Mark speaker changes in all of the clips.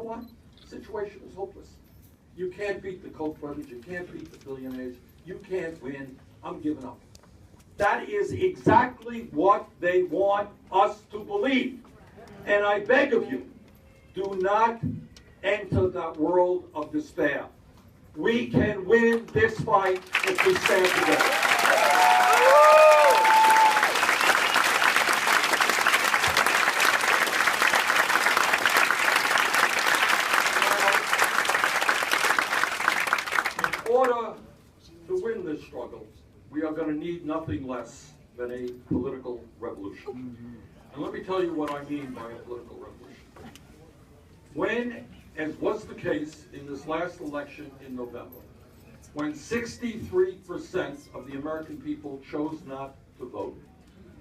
Speaker 1: what? The situation is hopeless. You can't beat the Koch brothers. You can't beat the billionaires. You can't win. I'm giving up. That is exactly what they want us to believe. And I beg of you, do not enter that world of despair. We can win this fight if we stand together. In order to win this struggle, we are going to need nothing less than a political revolution. And let me tell you what I mean by a political revolution. When, as was the case in this last election in November, when 63% of the American people chose not to vote,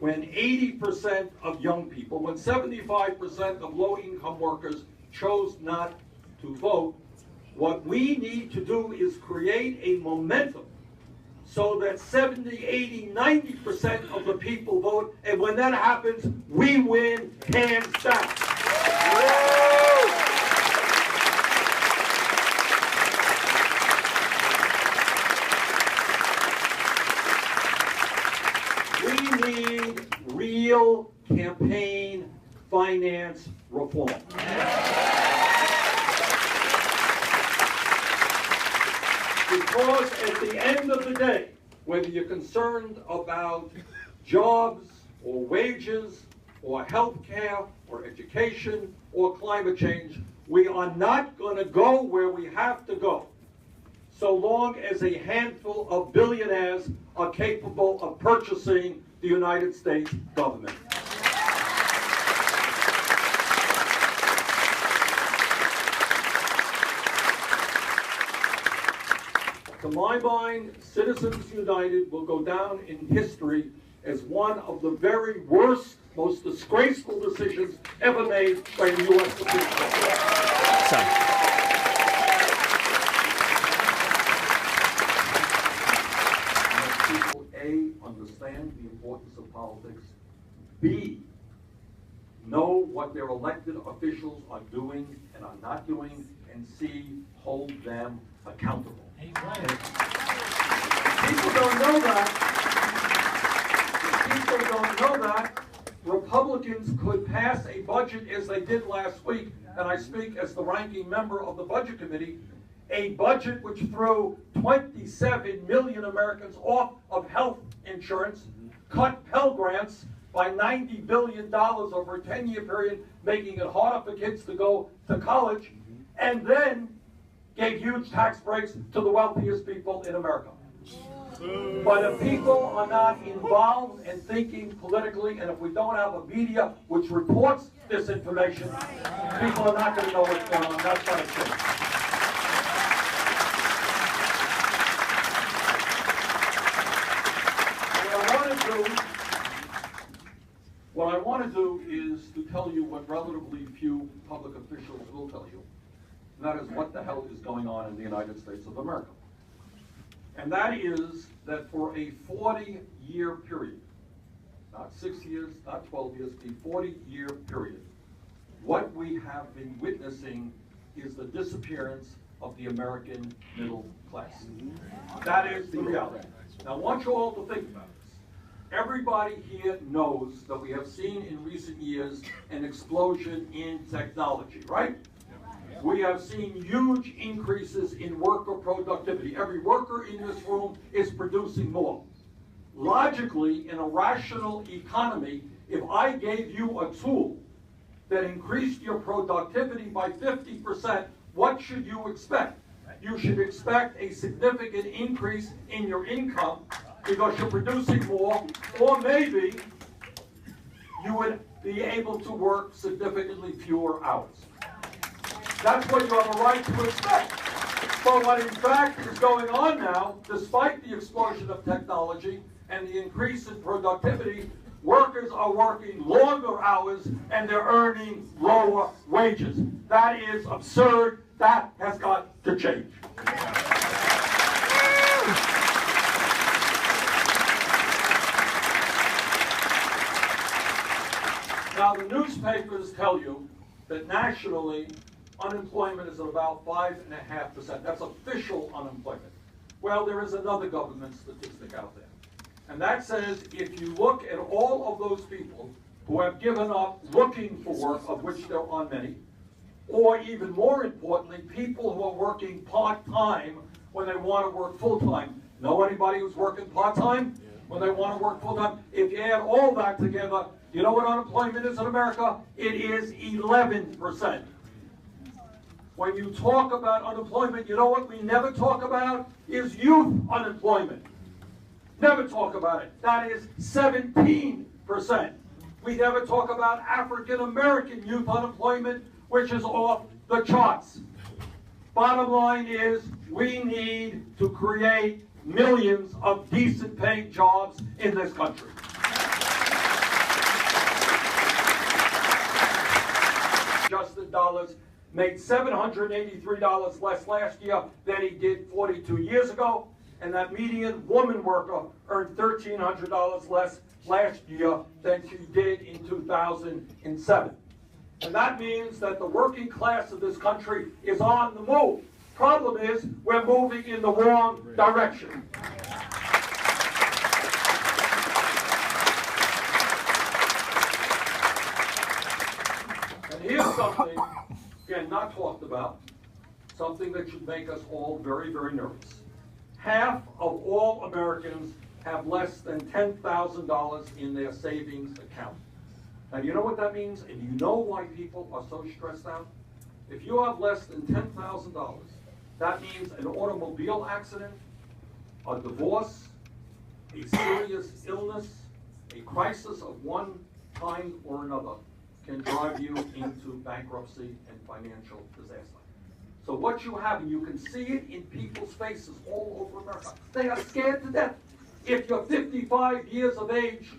Speaker 1: when 80% of young people, when 75% of low-income workers chose not to vote, what we need to do is create a momentum so that 70, 80, 90% of the people vote, and when that happens, we win hands down. We need real campaign finance reform. Because at the end of the day, whether you're concerned about jobs or wages or health care or education or climate change, we are not going to go where we have to go so long as a handful of billionaires are capable of purchasing the United States government. To my mind, Citizens United will go down in history as one of the very worst, most disgraceful decisions ever made by the U.S. Supreme Court. People, A, understand the importance of politics, B, know what their elected officials are doing and are not doing, and C, hold them accountable. People don't know that. If people don't know that, Republicans could pass a budget as they did last week, and I speak as the ranking member of the Budget Committee, a budget which threw 27 million Americans off of health insurance, cut Pell Grants by $90 billion over a 10-year period, making it harder for kids to go to college, and then gave huge tax breaks to the wealthiest people in America. But if people are not involved and thinking politically, and if we don't have a media which reports this information, people are not going to know what's going on. That's not true. What I want to do is to tell you what relatively few public officials will tell you. And that is what the hell is going on in the United States of America. And that is that for a 40-year period, not 6 years, not 12 years, a 40-year period, what we have been witnessing is the disappearance of the American middle class. That is the reality. Now I want you all to think about this. Everybody here knows that we have seen in recent years an explosion in technology, right? We have seen huge increases in worker productivity. Every worker in this room is producing more. Logically, in a rational economy, if I gave you a tool that increased your productivity by 50%, what should you expect? You should expect a significant increase in your income because you're producing more, or maybe you would be able to work significantly fewer hours. That's what you have a right to expect. But what in fact is going on now, despite the explosion of technology and the increase in productivity, workers are working longer hours and they're earning lower wages. That is absurd. That has got to change. Now the newspapers tell you that nationally, unemployment is at about 5.5%. That's official unemployment. Well, there is another government statistic out there. And that says if you look at all of those people who have given up looking for work, of which there are many, or even more importantly, people who are working part-time when they want to work full-time. Know anybody who's working part-time when they want to work full-time? If you add all that together, you know what unemployment is in America? It is 11%. When you talk about unemployment, you know what we never talk about is youth unemployment. Never talk about it. That is 17%. We never talk about African American youth unemployment, which is off the charts. Bottom line is we need to create millions of decent paying jobs in this country. Adjusted dollars made $783 less last year than he did 42 years ago, and that median woman worker earned $1,300 less last year than she did in 2007. And that means that the working class of this country is on the move. Problem is, we're moving in the wrong direction. And here's something, again, not talked about, something that should make us all very, very nervous. Half of all Americans have less than $10,000 in their savings account. Now, you know what that means? And you know why people are so stressed out? If you have less than $10,000, that means an automobile accident, a divorce, a serious illness, a crisis of one kind or another can drive you into bankruptcy and financial disaster. So what you have, and you can see it in people's faces all over America, they are scared to death. If you're 55 years of age,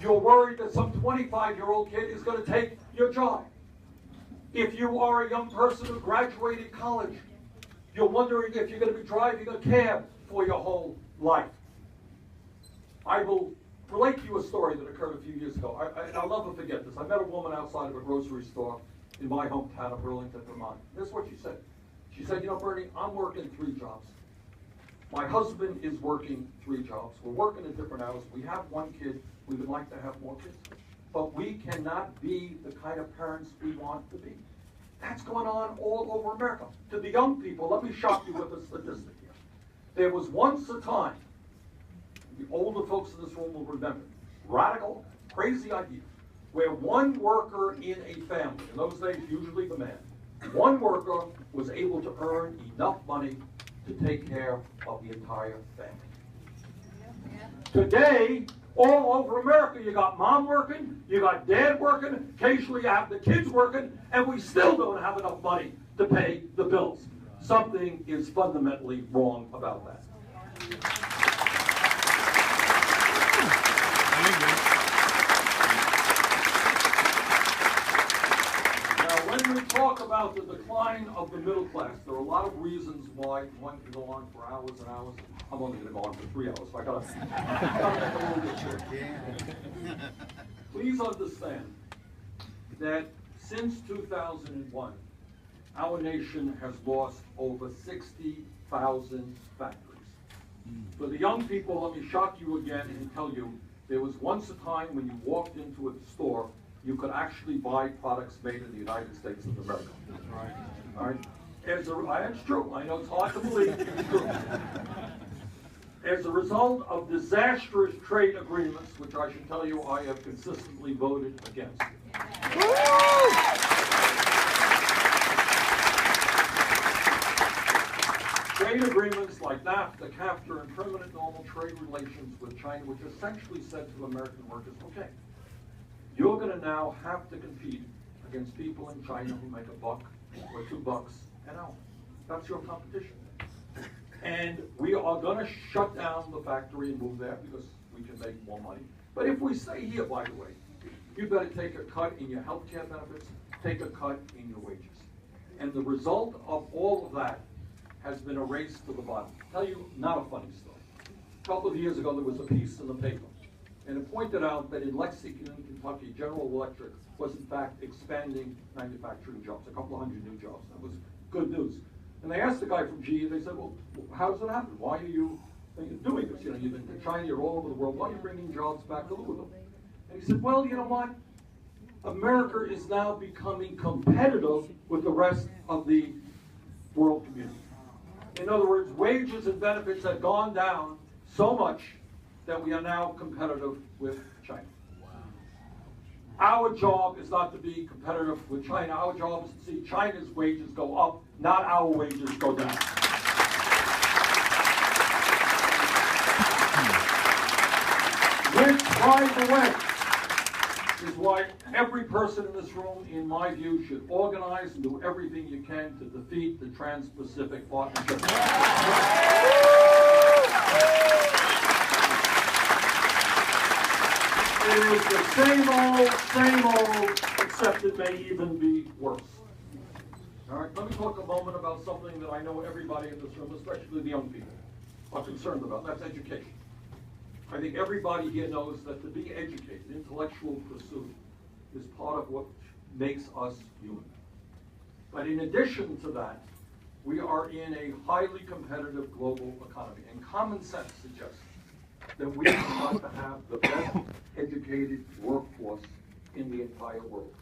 Speaker 1: you're worried that some 25-year-old kid is going to take your job. If you are a young person who graduated college, you're wondering if you're going to be driving a cab for your whole life. I will relate to you a story that occurred a few years ago. I'll never forget this. I met a woman outside of a grocery store in my hometown of Burlington, Vermont. This is what she said. She said, you know, Bernie, I'm working 3 jobs. My husband is working 3 jobs. We're working at different hours. We have 1 kid. We would like to have more kids. But we cannot be the kind of parents we want to be. That's going on all over America. To the young people, let me shock you with a statistic here. There was once a time, the older folks in this room will remember, radical, crazy idea, where 1 worker in a family, in those days usually the man, 1 worker was able to earn enough money to take care of the entire family. Today, all over America, you got mom working, you got dad working, occasionally you have the kids working, and we still don't have enough money to pay the bills. Something is fundamentally wrong about that. When we talk about the decline of the middle class, there are a lot of reasons why one can go on for hours and hours. I'm only going to go on for 3 hours, so I gotta make a little bit short. Please understand that since 2001, our nation has lost over 60,000 factories. For the young people, let me shock you again and tell you, there was once a time when you walked into a store, you could actually buy products made in the United States of America. Right. All right. It's true. I know it's hard to believe. It's true. As a result of disastrous trade agreements, which I should tell you I have consistently voted against. Trade agreements like NAFTA, CAFTA, and permanent normal trade relations with China, which essentially said to American workers, okay, you're going to now have to compete against people in China who make $1 or $2 an hour. That's your competition. And we are going to shut down the factory and move there because we can make more money. But if we stay here, by the way, you better take a cut in your health care benefits, take a cut in your wages. And the result of all of that has been a race to the bottom. I'll tell you, not a funny story. A couple of years ago, there was a piece in the paper And it pointed out that in Lexington, Kentucky, General Electric was in fact expanding manufacturing jobs, a couple of hundred new jobs. That was good news. And they asked the guy from GE, they said, well, how does it happen? Why are you doing this? You know, you've been to China, you're all over the world. Why are you bringing jobs back to Louisville? And he said, well, you know what? America is now becoming competitive with the rest of the world community. In other words, wages and benefits have gone down so much that we are now competitive with China. Our job is not to be competitive with China. Our job is to see China's wages go up, not our wages go down. Which, by the way, is why every person in this room, in my view, should organize and do everything you can to defeat the Trans-Pacific Partnership. It is the same old, except it may even be worse. All right, let me talk a moment about something that I know everybody in this room, especially the young people, are concerned about, and that's education. I think everybody here knows that to be educated, intellectual pursuit, is part of what makes us human. But in addition to that, we are in a highly competitive global economy, and common sense suggests that we have to have the best educated workforce in the entire world.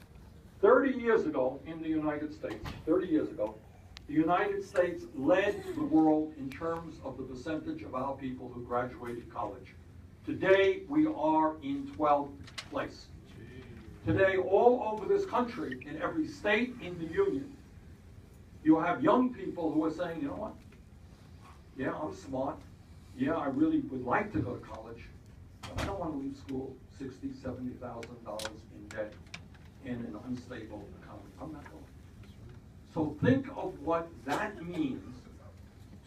Speaker 1: 30 years ago in the United States, the United States led the world in terms of the percentage of our people who graduated college. Today, we are in 12th place. Today, all over this country, in every state in the Union, you have young people who are saying, you know what? Yeah, I'm smart. Yeah, I really would like to go to college, but I don't want to leave school $60,000, $70,000 in debt in an unstable economy. I'm not going. So think of what that means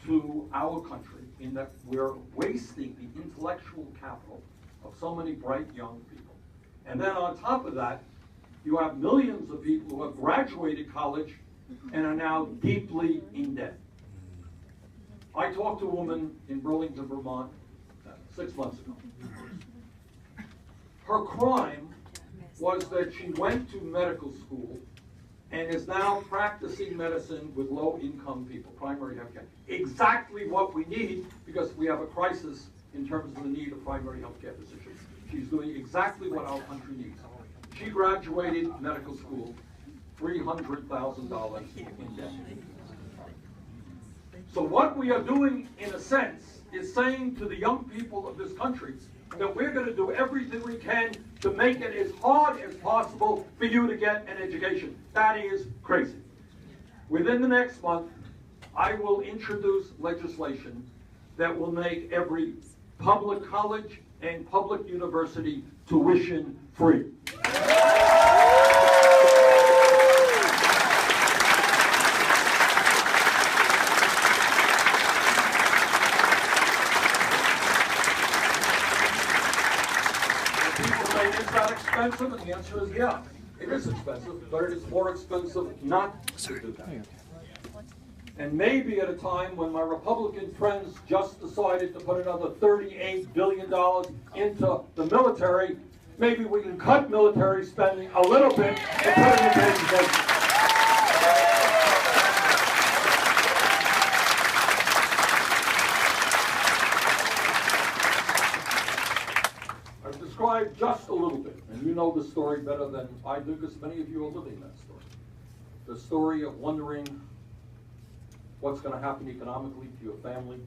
Speaker 1: to our country, in that we're wasting the intellectual capital of so many bright young people. And then on top of that, you have millions of people who have graduated college and are now deeply in debt. I talked to a woman in Burlington, Vermont, 6 months ago. Her crime was that she went to medical school and is now practicing medicine with low-income people, primary health care. Exactly what we need, because we have a crisis in terms of the need of primary health care physicians. She's doing exactly what our country needs. She graduated medical school, $300,000 in debt. So what we are doing, in a sense, is saying to the young people of this country that we're going to do everything we can to make it as hard as possible for you to get an education. That is crazy. Within the next month, I will introduce legislation that will make every public college and public university tuition free. Expensive, and the answer is yeah, it is expensive, but it is more expensive not to do that. And maybe at a time when my Republican friends just decided to put another $38 billion into the military, maybe we can cut military spending a little bit and put it into education. Describe just a little bit, and you know the story better than I do, because many of you are living that story. The story of wondering what's going to happen economically to your family